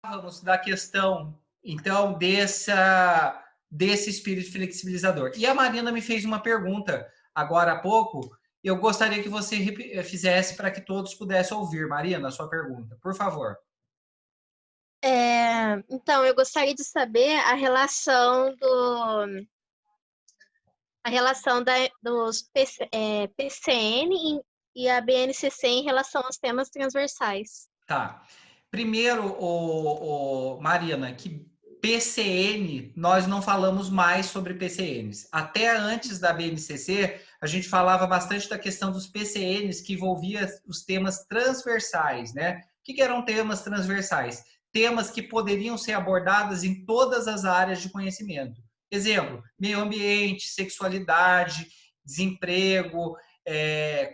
Vamos da questão, então, desse espírito flexibilizador. E a Marina me fez uma pergunta agora há pouco. Eu gostaria que você fizesse para que todos pudessem ouvir. Marina, a sua pergunta, por favor. Então, eu gostaria de saber a relação dos PCN e a BNCC em relação aos temas transversais. Tá. Primeiro, Marina, que PCN, nós não falamos mais sobre PCNs. Até antes da BNCC, a gente falava bastante da questão dos PCNs que envolvia os temas transversais, né? O que eram temas transversais? Temas que poderiam ser abordados em todas as áreas de conhecimento. Exemplo, meio ambiente, sexualidade, desemprego,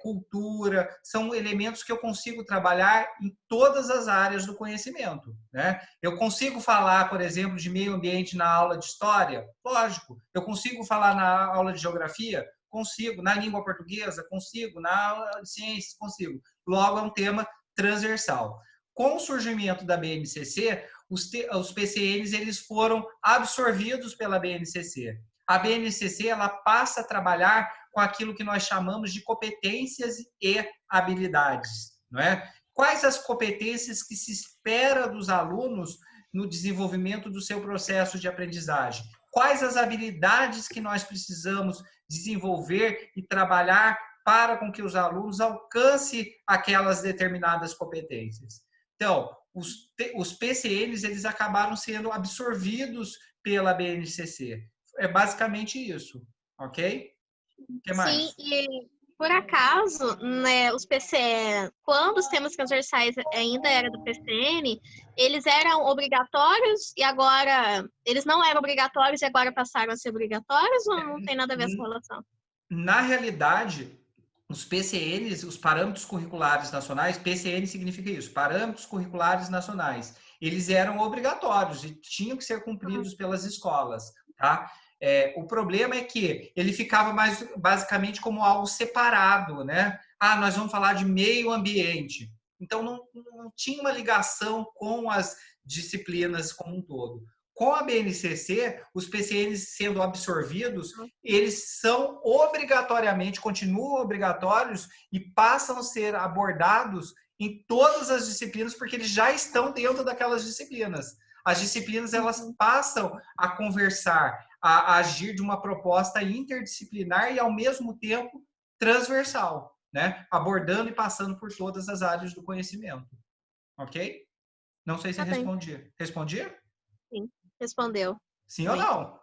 cultura, são elementos que eu consigo trabalhar em todas as áreas do conhecimento, né? Eu consigo falar, por exemplo, de meio ambiente na aula de história? Lógico. Eu consigo falar na aula de geografia? Consigo. Na língua portuguesa? Consigo. Na aula de ciências? Consigo. Logo, é um tema transversal. Com o surgimento da BNCC, os PCNs eles foram absorvidos pela BNCC. A BNCC ela passa a trabalhar com aquilo que nós chamamos de competências e habilidades, não é? Quais as competências que se espera dos alunos no desenvolvimento do seu processo de aprendizagem? Quais as habilidades que nós precisamos desenvolver e trabalhar para com que os alunos alcancem aquelas determinadas competências? Então, os PCNs eles acabaram sendo absorvidos pela BNCC. É basicamente isso, ok? O que Sim, mais? e por acaso, né, os PCE, quando os temas transversais ainda era do PCN, eles eram obrigatórios e agora eles não eram obrigatórios e agora passaram a ser obrigatórios ou não tem nada a ver essa relação? Na realidade, os PCNs, os Parâmetros Curriculares Nacionais, PCN significa isso, Parâmetros Curriculares Nacionais, eles eram obrigatórios e tinham que ser cumpridos pelas escolas, tá? O problema é que ele ficava mais basicamente como algo separado, né? Ah, nós vamos falar de meio ambiente. Então, não tinha uma ligação com as disciplinas como um todo. Com a BNCC, os PCNs sendo absorvidos, eles são obrigatoriamente, continuam obrigatórios e passam a ser abordados em todas as disciplinas, porque eles já estão dentro daquelas disciplinas. As disciplinas, elas passam a conversar, a agir de uma proposta interdisciplinar e, ao mesmo tempo, transversal, né? Abordando e passando por todas as áreas do conhecimento. Ok? Não sei se Tá bem, respondia. Respondia? sim. Respondeu. Sim ou Bem. não?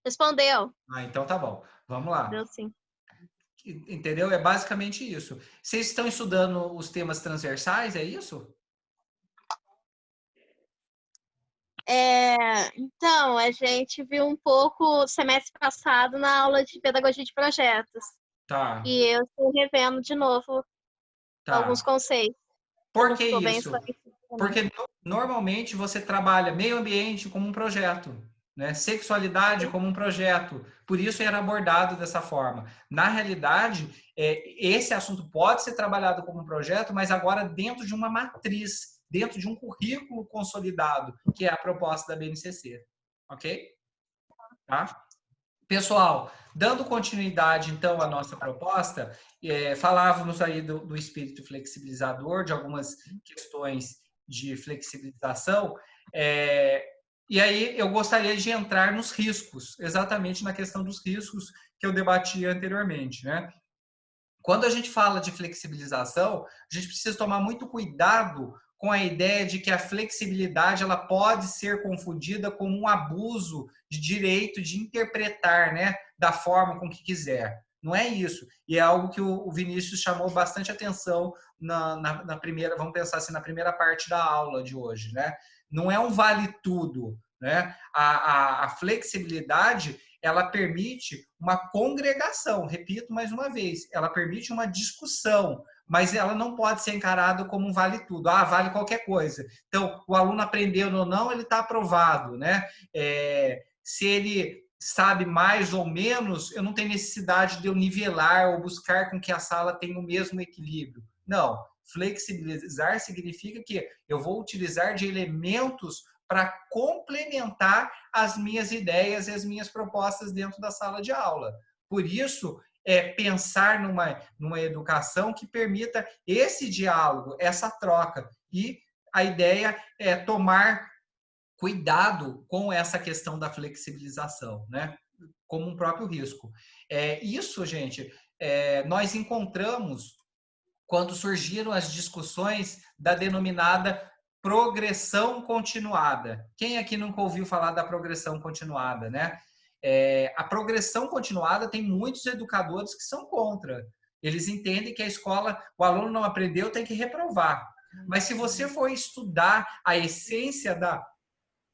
Respondeu. Ah, então tá bom. Vamos lá. Deu sim. Entendeu? É basicamente isso. Vocês estão estudando os temas transversais, é isso? Então, a gente viu um pouco semestre passado na aula de pedagogia de projetos. Tá, E eu estou revendo de novo alguns tá. conceitos. Por Não que ficou bem isso? esclarecido para mim. Porque normalmente você trabalha meio ambiente como um projeto, né? Sexualidade como um projeto. Por isso era abordado dessa forma. Na realidade, esse assunto pode ser trabalhado como um projeto, mas agora dentro de uma matriz, dentro de um currículo consolidado, que é a proposta da BNCC. Ok? Tá? Pessoal, dando continuidade, então, à nossa proposta, falávamos aí do espírito flexibilizador, de algumas questões de flexibilização, e aí eu gostaria de entrar nos riscos, exatamente na questão dos riscos que eu debati anteriormente, né? Quando a gente fala de flexibilização, a gente precisa tomar muito cuidado com a ideia de que a flexibilidade ela pode ser confundida com um abuso de direito de interpretar, né, da forma com que quiser. Não é isso. E é algo que o Vinícius chamou bastante atenção na primeira, vamos pensar assim, na primeira parte da aula de hoje, né? Não é um vale tudo, né? A flexibilidade ela permite uma congregação, repito mais uma vez, ela permite uma discussão, mas ela não pode ser encarada como um vale tudo. Ah, vale qualquer coisa. Então, o aluno aprendendo ou não, ele está aprovado, né? Se ele sabe mais ou menos, eu não tenho necessidade de eu nivelar ou buscar com que a sala tenha o mesmo equilíbrio. Não, Flexibilizar significa que eu vou utilizar de elementos para complementar as minhas ideias e as minhas propostas dentro da sala de aula. Por isso, pensar numa educação que permita esse diálogo, essa troca. E a ideia é tomar cuidado com essa questão da flexibilização, né? Como um próprio risco. Isso, gente, nós encontramos quando surgiram as discussões da denominada progressão continuada. Quem aqui nunca ouviu falar da progressão continuada, né? A progressão continuada tem muitos educadores que são contra. Eles entendem que a escola, o aluno não aprendeu, tem que reprovar. Mas se você for estudar a essência da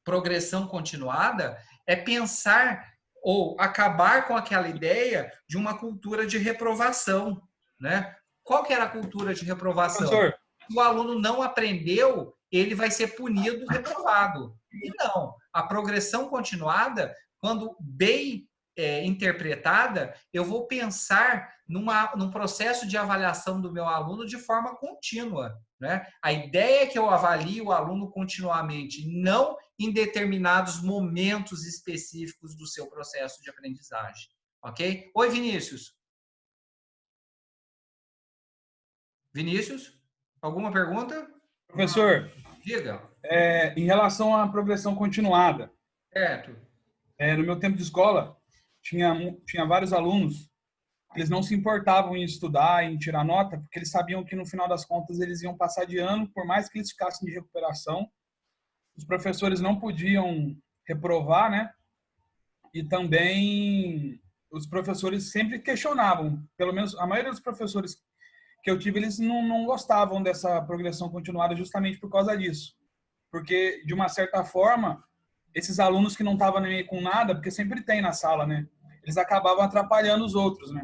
progressão continuada, é pensar ou acabar com aquela ideia de uma cultura de reprovação, né? Qual que era a cultura de reprovação? Professor. Se o aluno não aprendeu, ele vai ser punido, reprovado. E não, a progressão continuada, quando bem interpretada, eu vou pensar num processo de avaliação do meu aluno de forma contínua, né? A ideia é que eu avalie o aluno continuamente, não em determinados momentos específicos do seu processo de aprendizagem, ok? Oi, Vinícius. Vinícius, alguma pergunta? Professor, diga. Em relação à progressão continuada, Certo. No meu tempo de escola, tinha vários alunos que eles não se importavam em estudar, em tirar nota, porque eles sabiam que no final das contas eles iam passar de ano, por mais que eles ficassem de recuperação. Os professores não podiam reprovar, né? E também os professores sempre questionavam, pelo menos a maioria dos professores que eu tive, eles não gostavam dessa progressão continuada justamente por causa disso. Porque, de uma certa forma, esses alunos que não estavam nem com nada, porque sempre tem na sala, né? Eles acabavam atrapalhando os outros, né?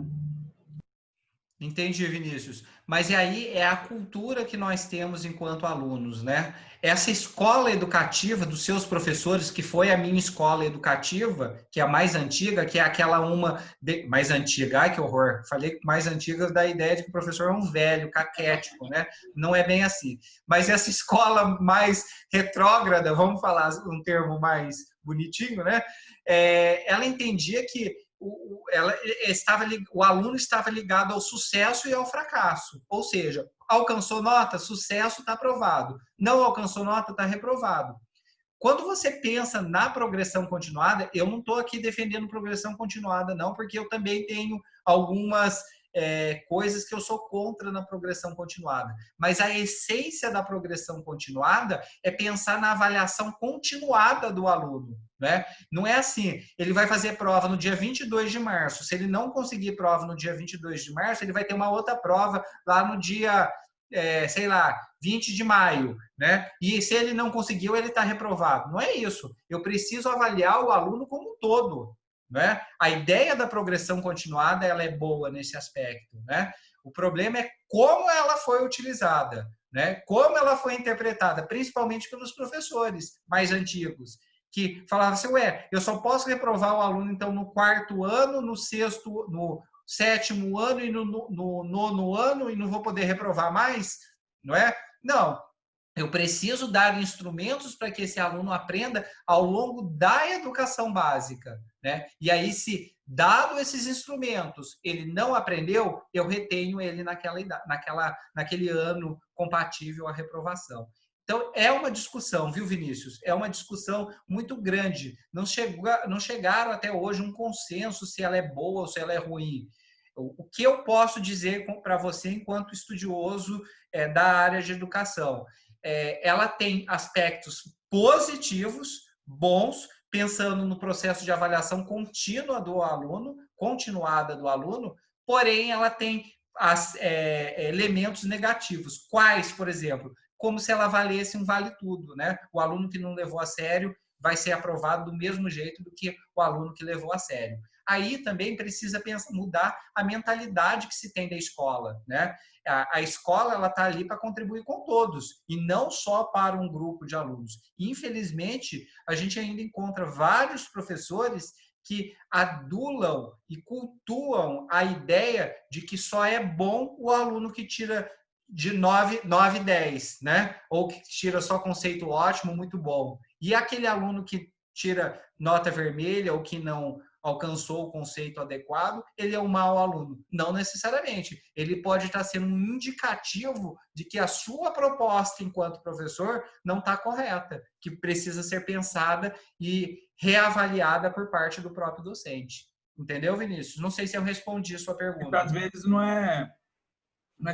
Entendi, Vinícius. Mas e aí é a cultura que nós temos enquanto alunos, né? Essa escola educativa dos seus professores, que foi a minha escola educativa, que é a mais antiga, que é aquela mais antiga, ai que horror, falei mais antiga da ideia de que o professor é um velho, caquético, né? Não é bem assim. Mas essa escola mais retrógrada, vamos falar um termo mais bonitinho, né? Ela entendia que o aluno estava ligado ao sucesso e ao fracasso. Ou seja, alcançou nota, sucesso, está aprovado. Não alcançou nota, está reprovado. Quando você pensa na progressão continuada, eu não estou aqui defendendo progressão continuada, não, porque eu também tenho algumas coisas que eu sou contra na progressão continuada. Mas a essência da progressão continuada é pensar na avaliação continuada do aluno, né? Não é assim, ele vai fazer prova no dia 22 de março, se ele não conseguir prova no dia 22 de março, ele vai ter uma outra prova lá no dia, sei lá, 20 de maio, né? E se ele não conseguiu, ele está reprovado. Não é isso. Eu preciso avaliar o aluno como um todo, né? A ideia da progressão continuada, ela é boa nesse aspecto, né? O problema é como ela foi utilizada, né? Como ela foi interpretada, principalmente pelos professores mais antigos, que falavam assim, eu só posso reprovar o aluno, então, no quarto ano, no sétimo ano e no nono ano, e não vou poder reprovar mais, não é? Não, eu preciso dar instrumentos para que esse aluno aprenda ao longo da educação básica, né? E aí, se dado esses instrumentos, ele não aprendeu, eu retenho ele naquele ano compatível à reprovação. Então, é uma discussão, viu, Vinícius? É uma discussão muito grande. Não chegaram até hoje um consenso se ela é boa ou se ela é ruim. O que eu posso dizer para você, enquanto estudioso da área de educação? Ela tem aspectos positivos, bons, pensando no processo de avaliação contínua do aluno, continuada do aluno, porém ela tem elementos negativos. Quais, por exemplo? Como se ela valesse um vale-tudo, né? O aluno que não levou a sério vai ser aprovado do mesmo jeito do que o aluno que levou a sério. Aí também precisa mudar a mentalidade que se tem da escola, né? A escola, ela está ali para contribuir com todos e não só para um grupo de alunos. Infelizmente, a gente ainda encontra vários professores que adulam e cultuam a ideia de que só é bom o aluno que tira de 9, 9, 10, né? Ou que tira só conceito ótimo, muito bom. E aquele aluno que tira nota vermelha ou que não alcançou o conceito adequado, ele é um mau aluno. Não necessariamente. Ele pode estar sendo um indicativo de que a sua proposta enquanto professor não está correta, que precisa ser pensada e reavaliada por parte do próprio docente. Entendeu, Vinícius? Não sei se eu respondi a sua pergunta. Às vezes não é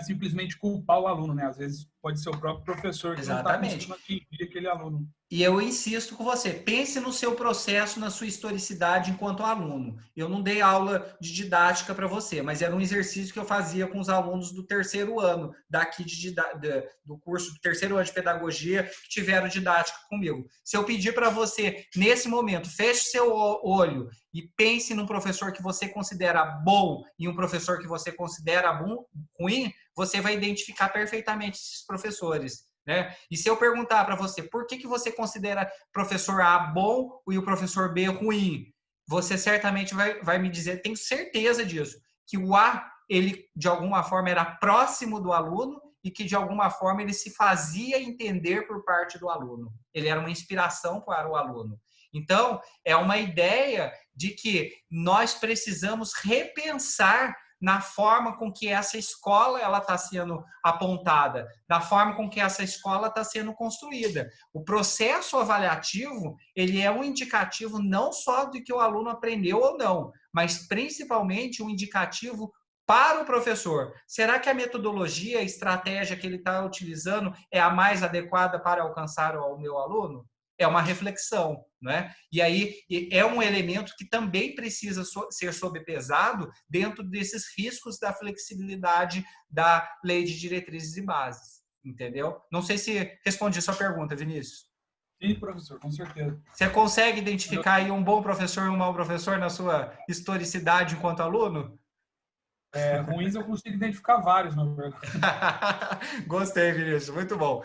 simplesmente culpar o aluno, né? Às vezes pode ser o próprio professor que não está conseguindo atingir aquele aluno. E eu insisto com você, pense no seu processo, na sua historicidade enquanto aluno. Eu não dei aula de didática para você, mas era um exercício que eu fazia com os alunos do terceiro ano, daqui do curso do terceiro ano de pedagogia, que tiveram didática comigo. Se eu pedir para você, nesse momento, feche seu olho e pense num professor que você considera bom e um professor que você considera ruim, você vai identificar perfeitamente esses professores. Né? E se eu perguntar para você por que você considera professor A bom e o professor B ruim, você certamente vai me dizer, tenho certeza disso, que o A, ele de alguma forma era próximo do aluno e que de alguma forma ele se fazia entender por parte do aluno. Ele era uma inspiração para o aluno. Então, é uma ideia de que nós precisamos repensar na forma com que essa escola ela está sendo apontada, na forma com que essa escola está sendo construída. O processo avaliativo, ele é um indicativo não só de que o aluno aprendeu ou não, mas principalmente um indicativo para o professor. Será que a metodologia, a estratégia que ele está utilizando é a mais adequada para alcançar o meu aluno? É uma reflexão, né? E aí é um elemento que também precisa ser sobrepesado dentro desses riscos da flexibilidade da lei de diretrizes e bases, entendeu? Não sei se respondi a sua pergunta, Vinícius. Sim, professor, com certeza. Você consegue identificar aí um bom professor e um mau professor na sua historicidade enquanto aluno? Ruins eu consigo identificar vários, na verdade. Gostei, Vinícius, muito bom.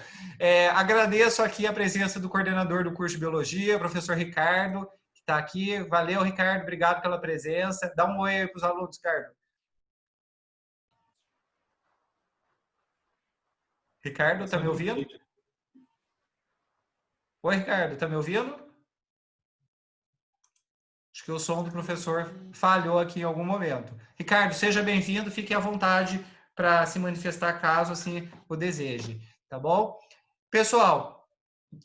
Agradeço aqui a presença do coordenador do curso de Biologia, professor Ricardo, que está aqui. Valeu, Ricardo, obrigado pela presença. Dá um oi para os alunos, Ricardo. Ricardo, está me ouvindo? Oi, Ricardo, está me ouvindo? Acho que o som do professor falhou aqui em algum momento. Ricardo, seja bem-vindo, fique à vontade para se manifestar caso assim o deseje, tá bom? Pessoal,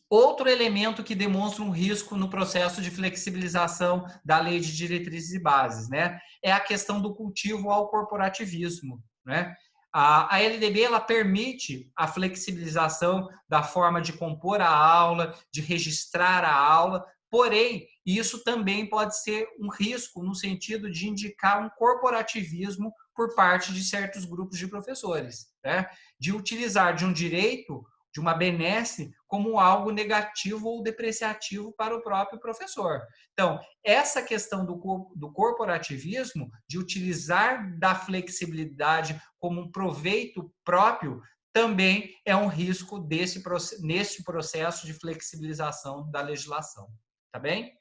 outro elemento que demonstra um risco no processo de flexibilização da lei de diretrizes e bases, né? É a questão do cultivo ao corporativismo, né? A LDB ela permite a flexibilização da forma de compor a aula, de registrar a aula, porém, isso também pode ser um risco no sentido de indicar um corporativismo por parte de certos grupos de professores, né? De utilizar de um direito, de uma benesse, como algo negativo ou depreciativo para o próprio professor. Então, essa questão do corporativismo, de utilizar da flexibilidade como um proveito próprio, também é um risco nesse processo de flexibilização da legislação. Tá bem?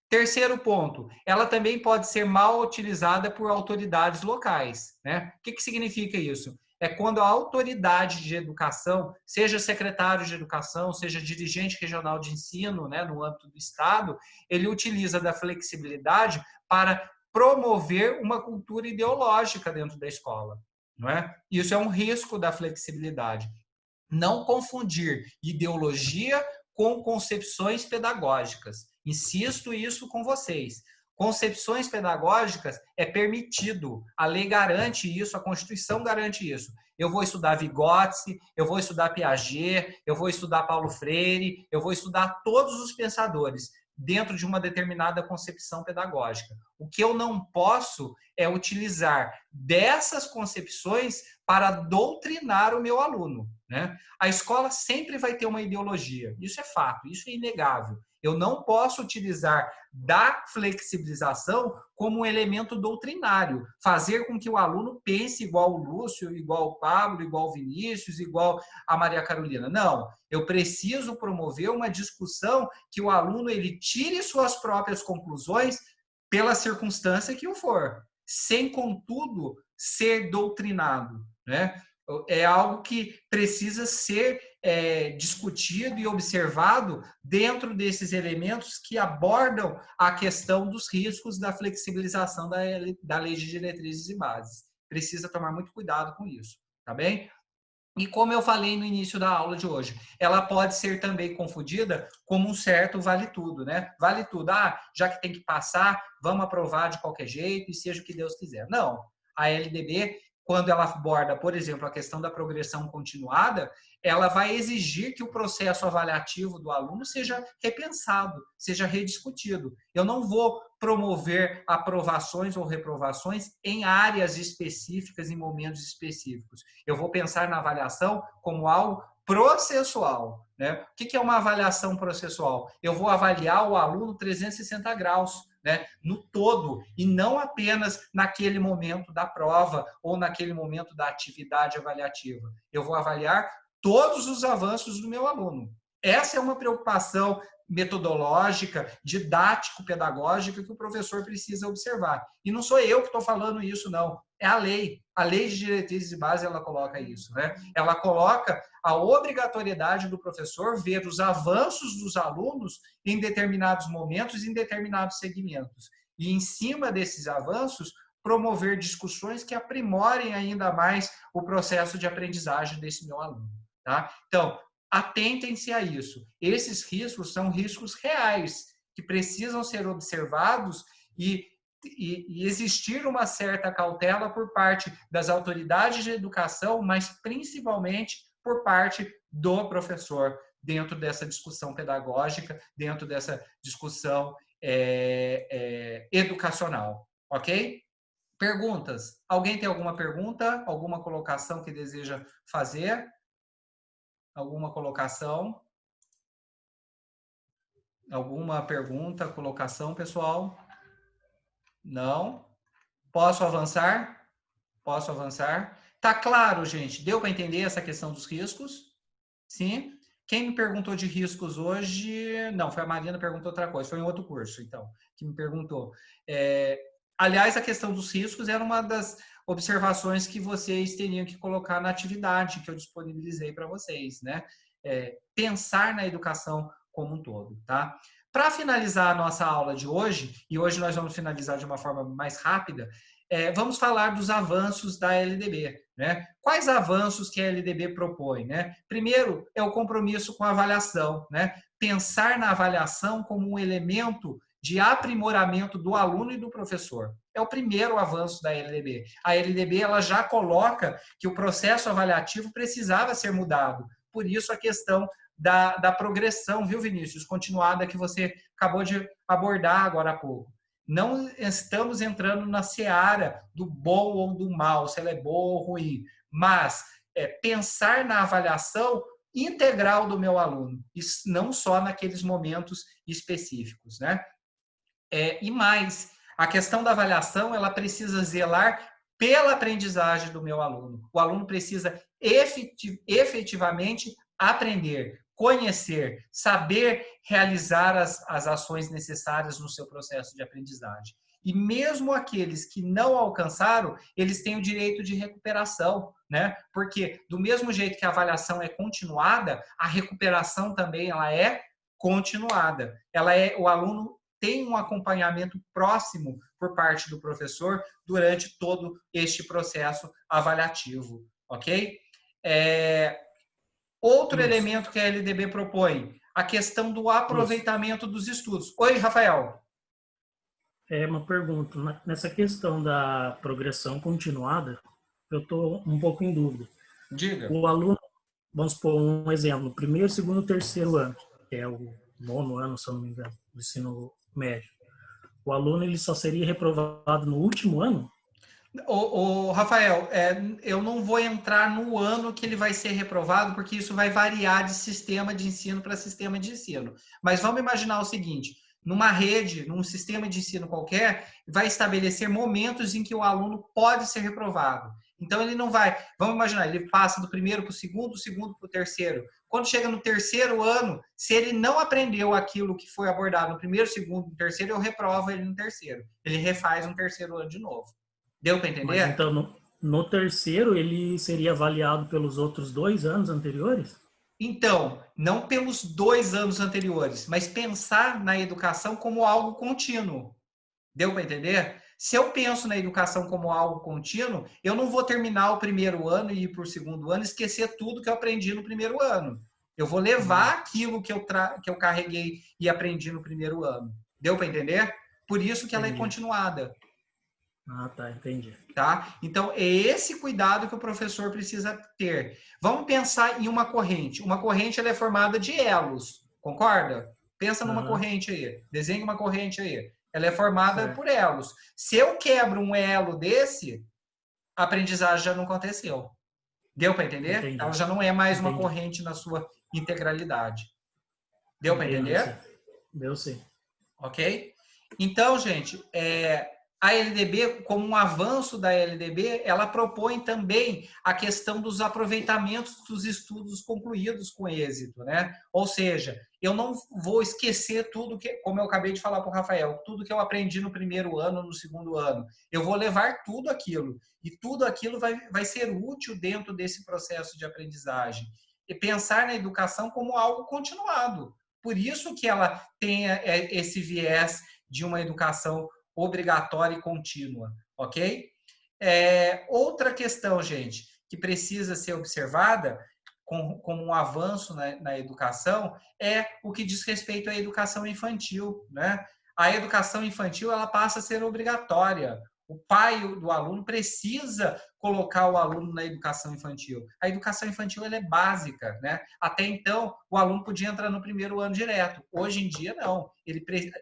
Terceiro ponto, ela também pode ser mal utilizada por autoridades locais, né? O que significa isso? É quando a autoridade de educação, seja secretário de educação, seja dirigente regional de ensino, né, no âmbito do Estado, ele utiliza da flexibilidade para promover uma cultura ideológica dentro da escola, não é? Isso é um risco da flexibilidade. Não confundir ideologia com concepções pedagógicas. Insisto isso com vocês. Concepções pedagógicas é permitido, a lei garante isso, a Constituição garante isso. Eu vou estudar Vygotsky, eu vou estudar Piaget, eu vou estudar Paulo Freire, eu vou estudar todos os pensadores dentro de uma determinada concepção pedagógica. O que eu não posso é utilizar dessas concepções para doutrinar o meu aluno, né? A escola sempre vai ter uma ideologia, isso é fato, isso é inegável. Eu não posso utilizar da flexibilização como um elemento doutrinário, fazer com que o aluno pense igual o Lúcio, igual o Pablo, igual o Vinícius, igual a Maria Carolina. Não, eu preciso promover uma discussão que o aluno ele tire suas próprias conclusões pela circunstância que o for, sem, contudo, ser doutrinado, né? É algo que precisa ser discutido e observado dentro desses elementos que abordam a questão dos riscos da flexibilização da Lei de Diretrizes e Bases. Precisa tomar muito cuidado com isso, tá bem? E como eu falei no início da aula de hoje, ela pode ser também confundida como um certo vale tudo, né? Vale tudo. Ah, já que tem que passar, vamos aprovar de qualquer jeito e seja o que Deus quiser. Não. A LDB, quando ela aborda, por exemplo, a questão da progressão continuada, ela vai exigir que o processo avaliativo do aluno seja repensado, seja rediscutido. Eu não vou promover aprovações ou reprovações em áreas específicas, em momentos específicos. Eu vou pensar na avaliação como algo processual, né? O que é uma avaliação processual? Eu vou avaliar o aluno 360 graus, né? No todo, e não apenas naquele momento da prova ou naquele momento da atividade avaliativa. Eu vou avaliar todos os avanços do meu aluno. Essa é uma preocupação metodológica, didático-pedagógica que o professor precisa observar. E não sou eu que estou falando isso, não. É a lei. A Lei de Diretrizes e Bases, ela coloca isso, né? Ela coloca a obrigatoriedade do professor ver os avanços dos alunos em determinados momentos, em determinados segmentos. E, em cima desses avanços, promover discussões que aprimorem ainda mais o processo de aprendizagem desse meu aluno, tá? Então, atentem-se a isso. Esses riscos são riscos reais, que precisam ser observados e existir uma certa cautela por parte das autoridades de educação, mas principalmente por parte do professor, dentro dessa discussão pedagógica, dentro dessa discussão educacional. Ok? Perguntas? Alguém tem alguma pergunta? Alguma colocação que deseja fazer? Alguma colocação? Alguma pergunta, colocação, pessoal? Não? Posso avançar? Posso avançar? Tá claro, gente? Deu para entender essa questão dos riscos? Sim? Quem me perguntou de riscos hoje... Não, foi a Marina que perguntou outra coisa. Foi em outro curso, então, que me perguntou. Aliás, a questão dos riscos era uma das observações que vocês teriam que colocar na atividade que eu disponibilizei para vocês, né? Pensar na educação como um todo, tá? Para finalizar a nossa aula de hoje, e hoje nós vamos finalizar de uma forma mais rápida, vamos falar dos avanços da LDB, né? Quais avanços que a LDB propõe, né? Primeiro, é o compromisso com a avaliação, né? Pensar na avaliação como um elemento de aprimoramento do aluno e do professor. É o primeiro avanço da LDB. A LDB ela já coloca que o processo avaliativo precisava ser mudado. Por isso a questão da progressão, viu, Vinícius? Continuada que você acabou de abordar agora há pouco. Não estamos entrando na seara do bom ou do mal, se ela é boa ou ruim, mas pensar na avaliação integral do meu aluno, e não só naqueles momentos específicos, né? E mais, a questão da avaliação, ela precisa zelar pela aprendizagem do meu aluno. O aluno precisa efetivamente aprender, conhecer, saber realizar as ações necessárias no seu processo de aprendizagem. E mesmo aqueles que não alcançaram, eles têm o direito de recuperação, né? Porque do mesmo jeito que a avaliação é continuada, a recuperação também ela é continuada. O aluno tem um acompanhamento próximo por parte do professor durante todo este processo avaliativo, ok? Outro elemento que a LDB propõe, a questão do aproveitamento dos estudos. Oi, Rafael. Uma pergunta. Nessa questão da progressão continuada, eu estou um pouco em dúvida. Diga. O aluno, vamos supor um exemplo, no primeiro, segundo, terceiro ano, que é o 9º ano, se eu não me engano, do ensino médio. O aluno ele só seria reprovado no último ano? Rafael, eu não vou entrar no ano que ele vai ser reprovado, porque isso vai variar de sistema de ensino para sistema de ensino. Mas vamos imaginar o seguinte, numa rede, num sistema de ensino qualquer, vai estabelecer momentos em que o aluno pode ser reprovado. Então, ele não vai... Vamos imaginar, ele passa do primeiro para o segundo, do segundo para o terceiro. Quando chega no terceiro ano, se ele não aprendeu aquilo que foi abordado no primeiro, segundo, no terceiro, eu reprovo ele no terceiro. Ele refaz um terceiro ano de novo. Deu para entender? Mas então, No terceiro, ele seria avaliado pelos outros 2 anos anteriores? Então, não pelos 2 anos anteriores, mas pensar na educação como algo contínuo. Deu para entender? Se eu penso na educação como algo contínuo, eu não vou terminar o primeiro ano e ir para o segundo ano e esquecer tudo que eu aprendi no primeiro ano. Eu vou levar aquilo que eu carreguei e aprendi no primeiro ano. Deu para entender? Por isso que ela é Entendi. continuada. Ah, tá, entendi. Tá? Então, é esse cuidado que o professor precisa ter. Vamos pensar em uma corrente. Uma corrente ela é formada de elos, concorda? Pensa numa corrente aí. Desenha uma corrente aí. Ela é formada por elos. Se eu quebro um elo desse, a aprendizagem já não aconteceu. Deu para entender? Entendi. Ela já não é mais uma corrente na sua integralidade. Deu para entender? Sim. Deu sim. Ok? Então, gente, a LDB, como um avanço da LDB, ela propõe também a questão dos aproveitamentos dos estudos concluídos com êxito, né? Ou seja, eu não vou esquecer tudo que, como eu acabei de falar para o Rafael, tudo que eu aprendi no primeiro ano, no segundo ano. Eu vou levar tudo aquilo. E tudo aquilo vai ser útil dentro desse processo de aprendizagem. E pensar na educação como algo continuado. Por isso que ela tem esse viés de uma educação obrigatória e contínua, ok? Outra questão, gente, que precisa ser observada como um avanço na educação é o que diz respeito à educação infantil, né? A educação infantil ela passa a ser obrigatória. O pai do aluno precisa colocar o aluno na educação infantil. A educação infantil ela é básica, né? Até então, o aluno podia entrar no primeiro ano direto. Hoje em dia, não.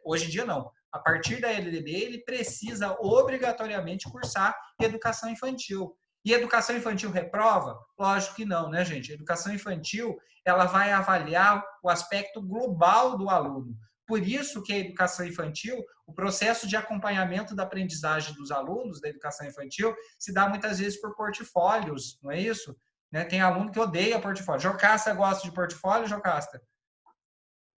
Hoje em dia, não. A partir da LDB, ele precisa obrigatoriamente cursar educação infantil. E educação infantil reprova? Lógico que não, né, gente? A educação infantil, ela vai avaliar o aspecto global do aluno. Por isso que a educação infantil, o processo de acompanhamento da aprendizagem dos alunos da educação infantil se dá muitas vezes por portfólios, não é isso? Né? Tem aluno que odeia portfólio. Jocasta gosta de portfólio, Jocasta?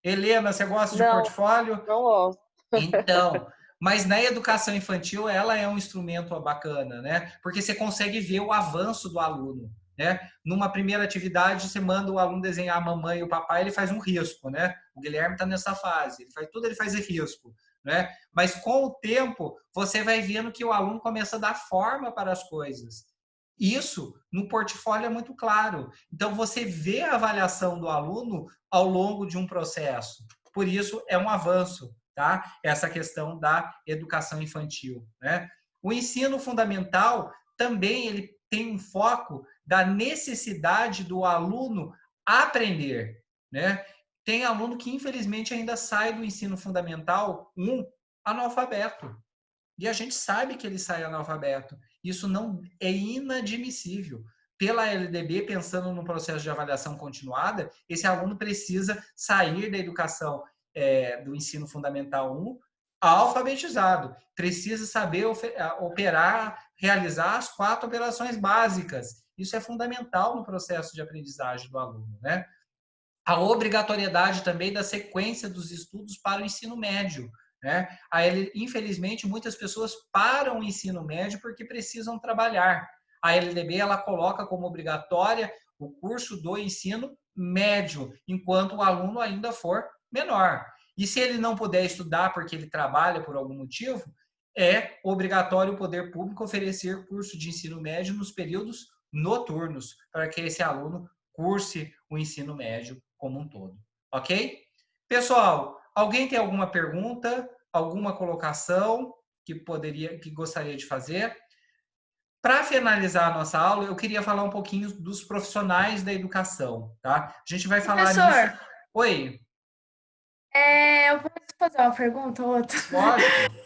Helena, você gosta de portfólio? Não gosto. Então, mas na educação infantil, ela é um instrumento bacana, né? Porque você consegue ver o avanço do aluno, né? Numa primeira atividade, você manda o aluno desenhar a mamãe e o papai, ele faz um risco, né? O Guilherme está nessa fase, ele faz risco, né? Mas com o tempo, você vai vendo que o aluno começa a dar forma para as coisas. Isso, no portfólio, é muito claro. Então, você vê a avaliação do aluno ao longo de um processo. Por isso, é um avanço, tá? Essa questão da educação infantil, né? O ensino fundamental também ele tem um foco da necessidade do aluno aprender, né? Tem aluno que, infelizmente, ainda sai do ensino fundamental analfabeto. E a gente sabe que ele sai analfabeto. Isso não é inadmissível. Pela LDB, pensando no processo de avaliação continuada, esse aluno precisa sair da educação do ensino fundamental 1 alfabetizado. Precisa saber operar, realizar as 4 operações básicas. Isso é fundamental no processo de aprendizagem do aluno, né? A obrigatoriedade também da sequência dos estudos para o ensino médio, né? Infelizmente, muitas pessoas param o ensino médio porque precisam trabalhar. A LDB ela coloca como obrigatória o curso do ensino médio, enquanto o aluno ainda for menor. E se ele não puder estudar porque ele trabalha por algum motivo, é obrigatório o poder público oferecer curso de ensino médio nos períodos noturnos, para que esse aluno curse o ensino médio como um todo. Ok? Pessoal, alguém tem alguma pergunta, alguma colocação que gostaria de fazer? Para finalizar a nossa aula, eu queria falar um pouquinho dos profissionais da educação, tá? A gente vai falar Professor, Oi. eu posso fazer uma pergunta ou outra? Lógico.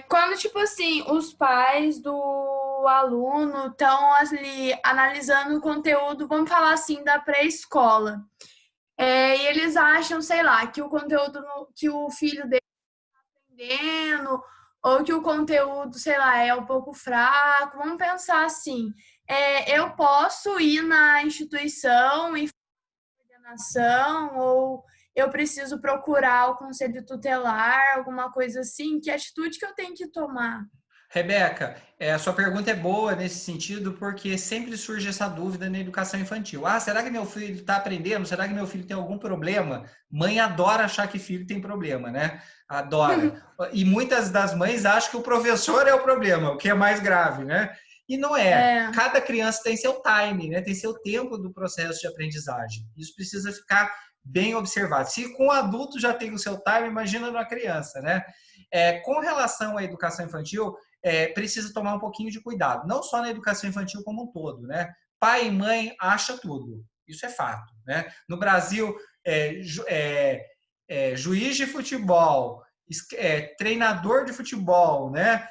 Quando, tipo assim, os pais do aluno estão ali analisando o conteúdo, vamos falar assim, da pré-escola, e eles acham, sei lá, que o conteúdo que o filho dele está aprendendo, ou que o conteúdo, sei lá, é um pouco fraco, vamos pensar assim, eu posso ir na instituição e fazer coordenação, ou eu preciso procurar o conselho tutelar, alguma coisa assim? Que atitude que eu tenho que tomar? Rebeca, a sua pergunta é boa nesse sentido, porque sempre surge essa dúvida na educação infantil. Ah, será que meu filho está aprendendo? Será que meu filho tem algum problema? Mãe adora achar que filho tem problema, né? Adora. E muitas das mães acham que o professor é o problema, o que é mais grave, né? E não é. Cada criança tem seu time, né? Tem seu tempo do processo de aprendizagem. Isso precisa ficar bem observado. Se com o adulto já tem o seu time, imagina numa criança, né? Com relação à educação infantil, precisa tomar um pouquinho de cuidado, não só na educação infantil como um todo, né? Pai e mãe acha tudo, isso é fato, né? No Brasil, juiz de futebol, treinador de futebol, né?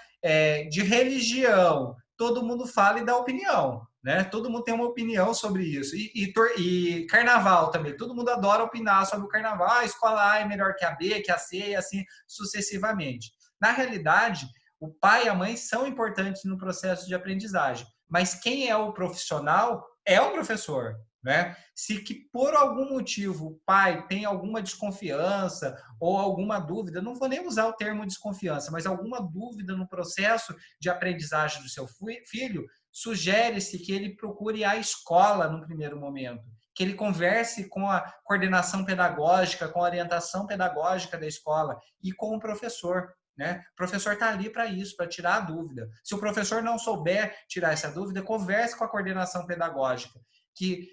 De religião, todo mundo fala e dá opinião, né? Todo mundo tem uma opinião sobre isso. E carnaval também, todo mundo adora opinar sobre o carnaval. A escola A é melhor que a B, que a C, e assim sucessivamente. Na realidade, o pai e a mãe são importantes no processo de aprendizagem, mas quem é o profissional é o professor, né? Se que por algum motivo o pai tem alguma desconfiança ou alguma dúvida, não vou nem usar o termo desconfiança, mas alguma dúvida no processo de aprendizagem do seu filho, sugere-se que ele procure a escola no primeiro momento, que ele converse com a coordenação pedagógica, com a orientação pedagógica da escola e com o professor. Né? O professor está ali para isso, para tirar a dúvida. Se o professor não souber tirar essa dúvida, converse com a coordenação pedagógica, que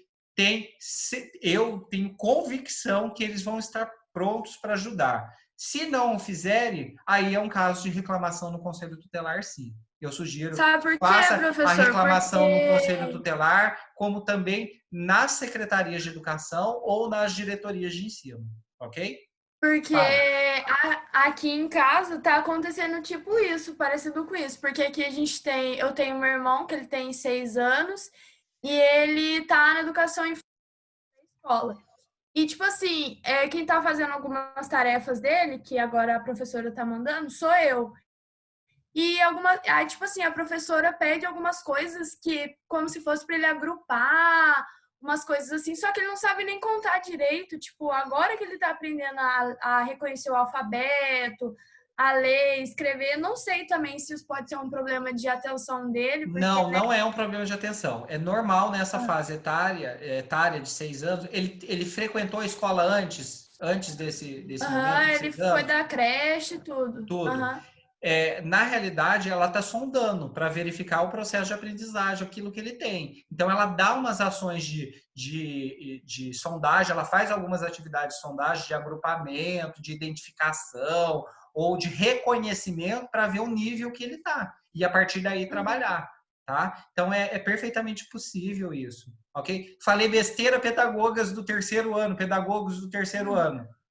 eu tenho convicção que eles vão estar prontos para ajudar. Se não o fizerem, aí é um caso de reclamação no Conselho Tutelar, sim. Eu sugiro que faça a reclamação no Conselho Tutelar, como também nas secretarias de educação ou nas diretorias de ensino, ok? Porque aqui em casa tá acontecendo tipo isso, parecido com isso. Porque aqui eu tenho um irmão que ele tem 6 anos e ele tá na educação infantil da escola. E tipo assim, quem tá fazendo algumas tarefas dele, que agora a professora tá mandando, sou eu. E aí, tipo assim, a professora pede algumas coisas que, como se fosse para ele agrupar, umas coisas assim, só que ele não sabe nem contar direito. Tipo, agora que ele tá aprendendo a reconhecer o alfabeto, a ler, escrever, não sei também se isso pode ser um problema de atenção dele. Porque, não é um problema de atenção. É normal nessa fase etária de 6 anos. Ele frequentou a escola antes desse momento de 6 ele anos? foi da creche, tudo. Na realidade, ela está sondando para verificar o processo de aprendizagem, aquilo que ele tem. Então, ela dá umas ações de sondagem, ela faz algumas atividades de sondagem, de agrupamento, de identificação ou de reconhecimento para ver o nível que ele está. E, a partir daí, trabalhar. Tá? Então, é perfeitamente possível isso. Ok? Falei besteira, pedagogos do terceiro ano.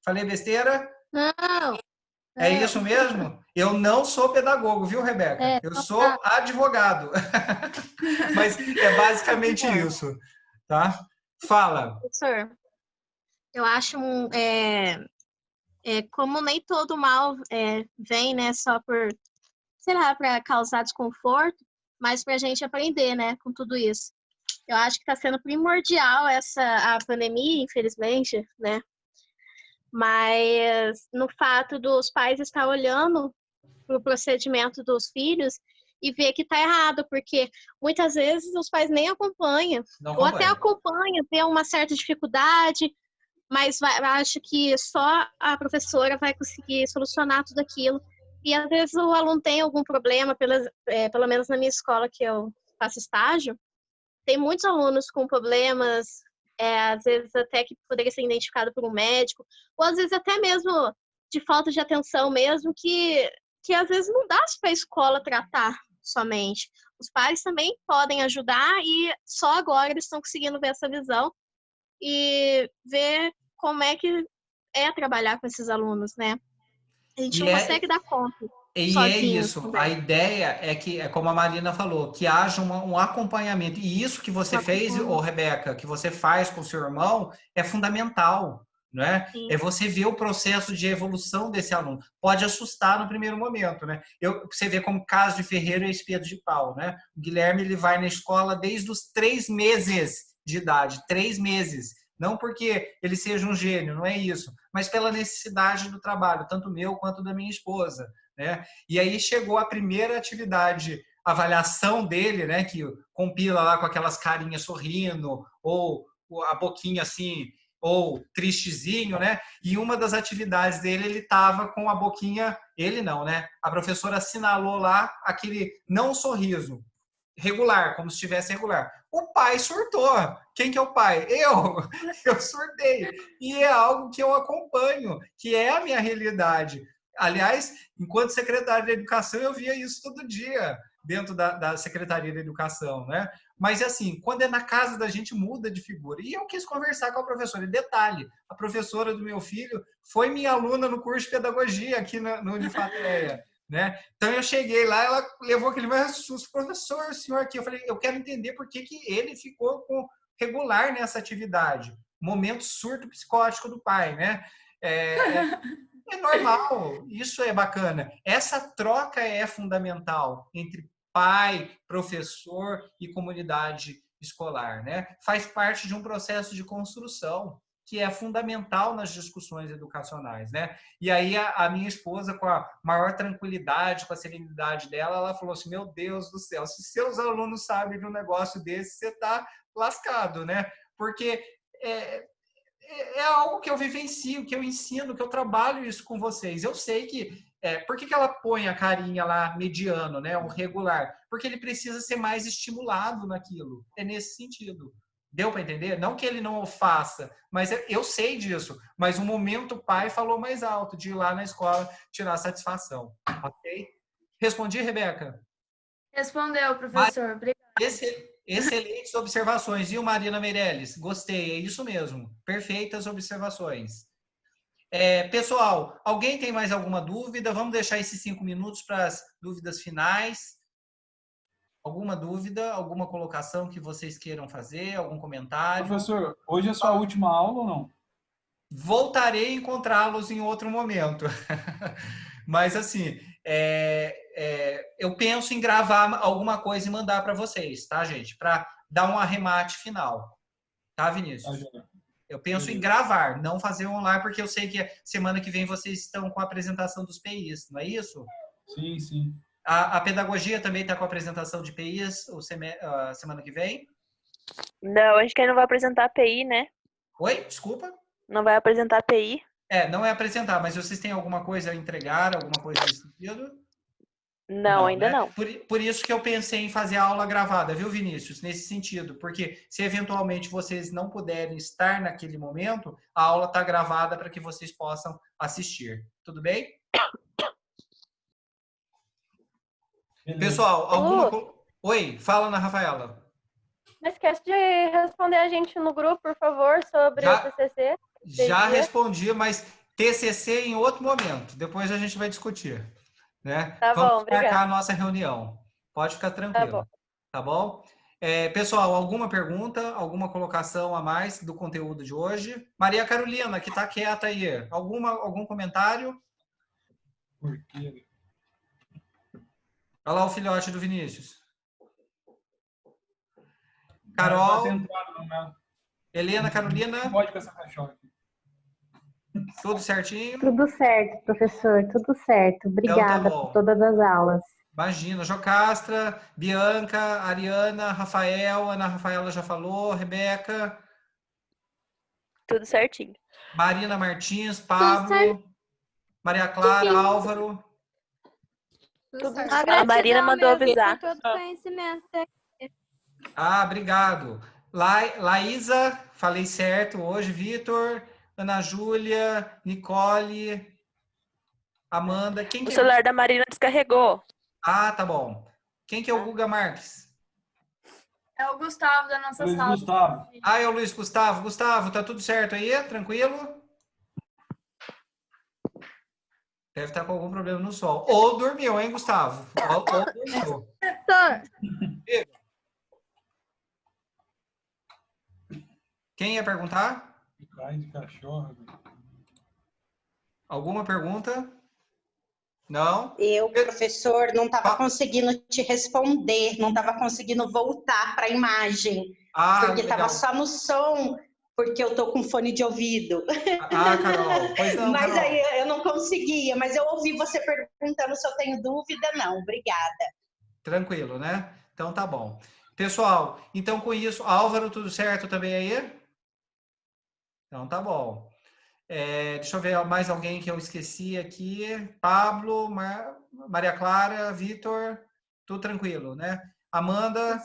Falei besteira? Não. É isso mesmo? Eu não sou pedagogo, viu, Rebeca? Eu sou advogado. Mas é basicamente isso, tá? Fala. Professor, eu acho como nem todo mal vem, né, só por, sei lá, para causar desconforto, mas para a gente aprender, né, com tudo isso. Eu acho que está sendo primordial a pandemia, infelizmente, né? Mas no fato dos pais estar olhando para o procedimento dos filhos e ver que está errado, porque muitas vezes os pais nem acompanham, ou até acompanham, tem uma certa dificuldade, mas acho que só a professora vai conseguir solucionar tudo aquilo. E às vezes o aluno tem algum problema, pelo menos na minha escola que eu faço estágio, tem muitos alunos com problemas, às vezes até que poderia ser identificado por um médico, ou às vezes até mesmo de falta de atenção mesmo, que às vezes não dá para a escola tratar somente. Os pais também podem ajudar e só agora eles estão conseguindo ver essa visão e ver como é que é trabalhar com esses alunos, né? A gente não consegue dar conta. E é isso, a ideia é que, como a Marina falou, que haja um acompanhamento. E isso que você fez, Rebeca, que você faz com o seu irmão, é fundamental, né? É você ver o processo de evolução desse aluno. Pode assustar no primeiro momento, né? Você vê como caso de ferreiro é espeto de pau, né? O Guilherme, ele vai na escola desde os 3 meses de idade, 3 meses. Não porque ele seja um gênio, não é isso, mas pela necessidade do trabalho, tanto meu quanto da minha esposa. né? E aí chegou a primeira atividade, avaliação dele, né? Que compila lá com aquelas carinhas sorrindo, ou a boquinha assim, ou tristezinho, né? E uma das atividades dele, ele estava com a boquinha, ele não, né? A professora assinalou lá aquele não sorriso, regular, como se estivesse regular. O pai surtou. Quem que é o pai? Eu surtei. E é algo que eu acompanho, que é a minha realidade. Aliás, enquanto secretário de Educação, eu via isso todo dia dentro da Secretaria de Educação, né? Mas, assim, quando é na casa da gente, muda de figura. E eu quis conversar com a professora. E detalhe, a professora do meu filho foi minha aluna no curso de Pedagogia aqui no Unifateia, né? Então, eu cheguei lá, ela levou aquele mais susto. Professor, o senhor aqui. Eu falei, eu quero entender por que ele ficou regular nessa atividade. Momento surto psicótico do pai, né? É normal, isso é bacana. Essa troca é fundamental entre pai, professor e comunidade escolar, né? Faz parte de um processo de construção que é fundamental nas discussões educacionais, né? E aí a minha esposa, com a maior tranquilidade, com a serenidade dela, ela falou assim, meu Deus do céu, se seus alunos sabem de um negócio desse, você está lascado, né? Porque é algo que eu vivencio, que eu ensino, que eu trabalho isso com vocês. Eu sei que... por que ela põe a carinha lá mediano, né, o regular? Porque ele precisa ser mais estimulado naquilo. É nesse sentido. Deu para entender? Não que ele não o faça, mas eu sei disso. Mas o momento o pai falou mais alto, de ir lá na escola tirar satisfação. Ok? Respondi, Rebeca? Respondeu, professor. Obrigada. Excelentes observações, viu, Marina Meirelles? Gostei, é isso mesmo. Perfeitas observações. Pessoal, alguém tem mais alguma dúvida? Vamos deixar esses 5 minutos para as dúvidas finais. Alguma dúvida, alguma colocação que vocês queiram fazer, algum comentário? Professor, hoje é sua última aula ou não? Voltarei a encontrá-los em outro momento. Mas, assim, eu penso em gravar alguma coisa e mandar para vocês, tá, gente? Para dar um arremate final. Tá, Vinícius? Eu penso em gravar, não fazer online, porque eu sei que semana que vem vocês estão com a apresentação dos PIs, não é isso? Sim, sim. A pedagogia também está com a apresentação de PIs semana que vem? Não, acho que ele não vai apresentar a PI, né? Oi? Desculpa? Não vai apresentar a PI. Não é apresentar, mas vocês têm alguma coisa a entregar, alguma coisa nesse sentido? Não, ainda né? não. Por isso que eu pensei em fazer a aula gravada, viu, Vinícius? Nesse sentido, porque se eventualmente vocês não puderem estar naquele momento, a aula está gravada para que vocês possam assistir. Tudo bem? Pessoal, Oi, fala, Ana Rafaela. Não esquece de responder a gente no grupo, por favor, sobre o TCC. Já respondi, mas TCC em outro momento. Depois a gente vai discutir. Né? Tá bom, Vamos obrigada. marcar a nossa reunião. Pode ficar tranquilo. Tá bom? Pessoal, alguma pergunta, alguma colocação a mais do conteúdo de hoje? Maria Carolina, que está quieta aí. Algum comentário? Por quê? Olha lá o filhote do Vinícius. Carol. Helena, Carolina. Pode com essa cachorra aqui. Tudo certinho? Tudo certo, professor, tudo certo. Obrigada por todas as aulas. Imagina, Jocastra, Bianca, Ariana, Rafael, Ana Rafaela já falou, Rebeca. Tudo certinho. Marina Martins, Pablo, Maria Clara, Álvaro. A Marina mandou avisar. Obrigado. Laísa, falei certo hoje, Vitor, Ana Júlia, Nicole, Amanda. O celular da Marina descarregou. Tá bom. Quem que é o Guga Marques? É o Gustavo da nossa Luiz sala. Gustavo. É o Luiz Gustavo. Gustavo, tá tudo certo aí? Tranquilo? Deve estar com algum problema no sol. Ou dormiu, hein, Gustavo? Ou dormiu. Quem ia perguntar? Cai de cachorro. Alguma pergunta? Não? Eu, professor, não estava conseguindo te responder, não estava conseguindo voltar para a imagem, porque estava só no som, porque eu tô com fone de ouvido. Ah, Carol, pois não, Mas Carol. aí eu não conseguia, mas eu ouvi você perguntando se eu tenho dúvida, não. Obrigada. Tranquilo, né? Então tá bom. Pessoal, então com isso, Álvaro, tudo certo também aí? Então tá bom. Deixa eu ver mais alguém que eu esqueci aqui. Pablo, Maria Clara, Vitor, tudo tranquilo, né? Amanda.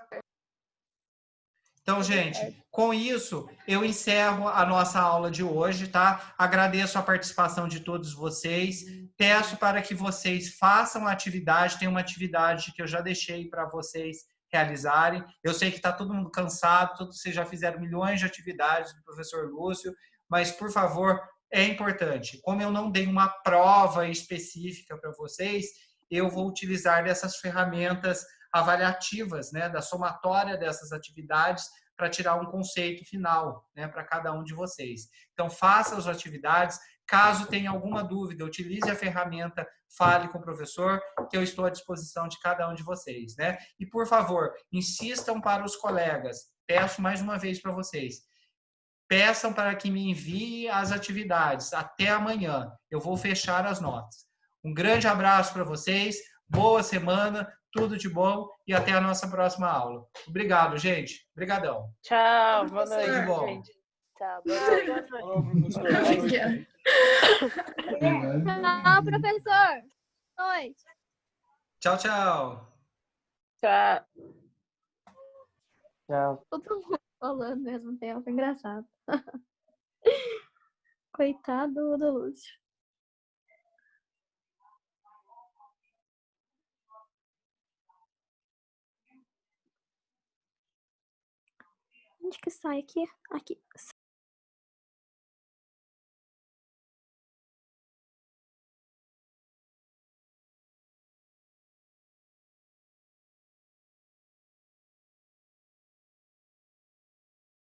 Então, gente, com isso, eu encerro a nossa aula de hoje, tá? Agradeço a participação de todos vocês. Peço para que vocês façam a atividade. Tem uma atividade que eu já deixei para vocês realizarem. Eu sei que está todo mundo cansado, todos vocês já fizeram milhões de atividades do professor Lúcio, mas, por favor, é importante. Como eu não dei uma prova específica para vocês, eu vou utilizar dessas ferramentas avaliativas, né, da somatória dessas atividades para tirar um conceito final, né, para cada um de vocês. Então, faça as atividades. Caso tenha alguma dúvida, utilize a ferramenta, fale com o professor, que eu estou à disposição de cada um de vocês, né? E, por favor, insistam para os colegas. Peço mais uma vez para vocês. Peçam para que me envie as atividades até amanhã. Eu vou fechar as notas. Um grande abraço para vocês, boa semana, tudo de bom e até a nossa próxima aula. Obrigado, gente. Obrigadão. Tchau, boa noite, Tudo bom. gente. Tchau, boa noite. Falou, professor. Boa noite. Tchau, professor. Boa noite. Tchau, tchau. Tchau. Tchau. Todo mundo falando ao mesmo tempo, engraçado. Coitado do Lúcio. Onde que sai aqui? Aqui.